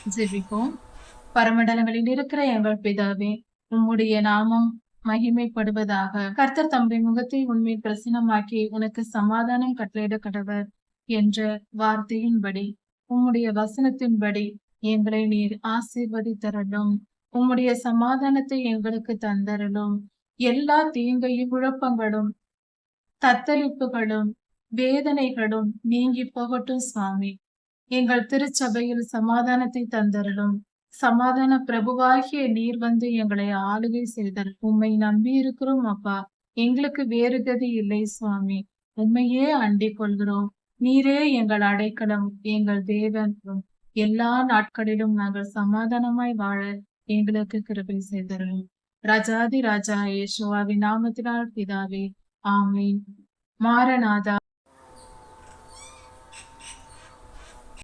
ஜெபிப்போம். பரமண்டலங்களில் இருக்கிற எங்கள் பிதாவே, உம்முடைய நாமம் மகிமைப்படுவதாக. கர்த்தர் தம்முடைய முகத்தை உன்மேல் பிரசன்னமாக்கி உனக்கு சமாதானம் கட்டளையிட கடவர் என்ற வார்த்தையின்படி, உம்முடைய வசனத்தின்படி எங்களை நீர் ஆசீர்வதித்தருளும். உம்முடைய சமாதானத்தை எங்களுக்கு தந்தருளும். எல்லா தீங்கையும், குழப்பங்களும், தத்தளிப்புகளும், வேதனைகளும் நீங்கி போகட்டும் சுவாமி. எங்கள் திருச்சபையில் சமாதானத்தை தந்தருளும். சமாதான பிரபுவாகிய நீர் வந்து எங்களை ஆளுகை செய்தல். உம்மை நம்பி இருக்கிறோம் அப்பா. எங்களுக்கு வேறு கதி இல்லை சுவாமி. உம்மையே அண்டிக் கொள்கிறோம். நீரே எங்கள் அடைக்கலம், எங்கள் தேவன். எல்லா நாட்களிலும் நாங்கள் சமாதானமாய் வாழ எங்களுக்கு கிருபை செய்தருளும். ராஜாதி ராஜா இயேசுவாவின் நாமத்தினால் பிதாவே, ஆமென். மாரநாதா.